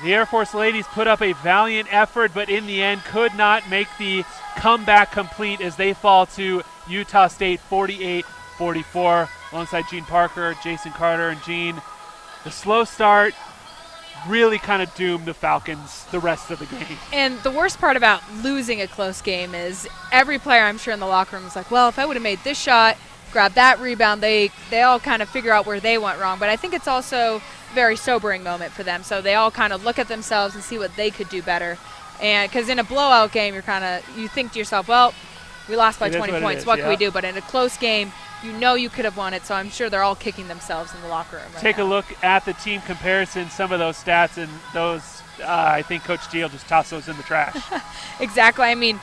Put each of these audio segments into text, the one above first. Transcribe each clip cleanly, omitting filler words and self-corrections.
The Air Force ladies put up a valiant effort, but in the end could not make the comeback complete as they fall to Utah State 48-44. Alongside Gene Parker, Jason Carter, and Gene, the slow start really kind of doomed the Falcons the rest of the game. And the worst part about losing a close game is every player, I'm sure, in the locker room was like, well, if I would have made this shot, grabbed that rebound, they all kind of figure out where they went wrong. But I think it's also a very sobering moment for them. So they all kind of look at themselves and see what they could do better. And because in a blowout game, you think to yourself, well, we lost by 20 points. What can we do? But in a close game, you know you could have won it, so I'm sure they're all kicking themselves in the locker room right Take now. a look at the team comparison, some of those stats, and those, I think Coach Deal just tossed those in the trash. Exactly. I mean,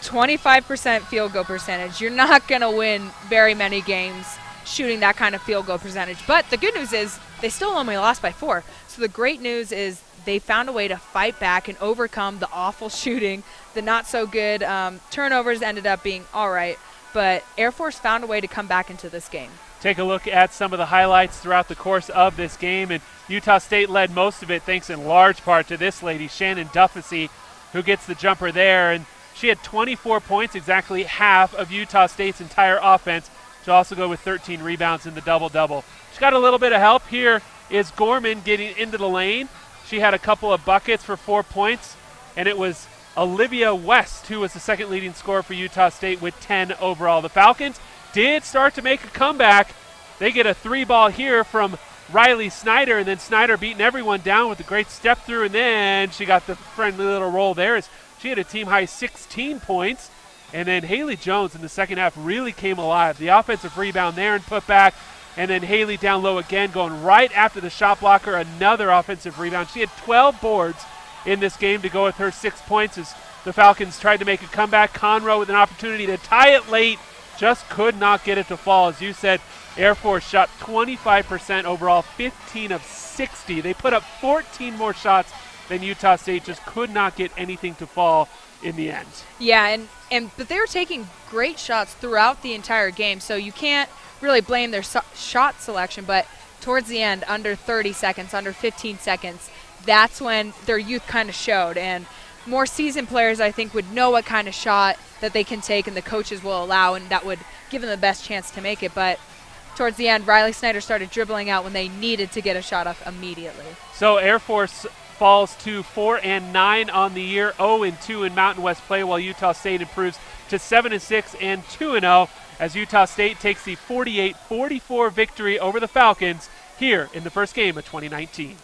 25% field goal percentage. You're not going to win very many games shooting that kind of field goal percentage. But the good news is they still only lost by 4. So the great news is they found a way to fight back and overcome the awful shooting, the not so good turnovers ended up being all right. But Air Force found a way to come back into this game. Take a look at some of the highlights throughout the course of this game, and Utah State led most of it thanks in large part to this lady, Shannon Duffessy, who gets the jumper there, and she had 24 points, exactly half of Utah State's entire offense. She'll also go with 13 rebounds in the double-double. She got a little bit of help. Here is Gorman getting into the lane. She had a couple of buckets for 4 points, and it was Olivia West, who was the second leading scorer for Utah State with 10 overall. The Falcons did start to make a comeback. They get a 3-ball here from Riley Snyder, and then Snyder beating everyone down with a great step through, and then she got the friendly little roll there as she had a team-high 16 points. And then Haley Jones in the second half really came alive. The offensive rebound there and put back, and then Haley down low again, going right after the shot blocker, another offensive rebound. She had 12 boards in this game to go with her 6 points as the Falcons tried to make a comeback. Conroe with an opportunity to tie it late, just could not get it to fall. As you said, Air Force shot 25% overall, 15 of 60. They put up 14 more shots than Utah State, just could not get anything to fall in the end. Yeah, but they were taking great shots throughout the entire game, so you can't really blame their shot selection, but towards the end, under 30 seconds, under 15 seconds, that's when their youth kind of showed. And more seasoned players, I think, would know what kind of shot that they can take and the coaches will allow, and that would give them the best chance to make it. But towards the end, Riley Snyder started dribbling out when they needed to get a shot off immediately. So Air Force falls to 4-9 on the year, 0-2 in Mountain West play, while Utah State improves to 7-6 and 2-0 as Utah State takes the 48-44 victory over the Falcons here in the first game of 2019.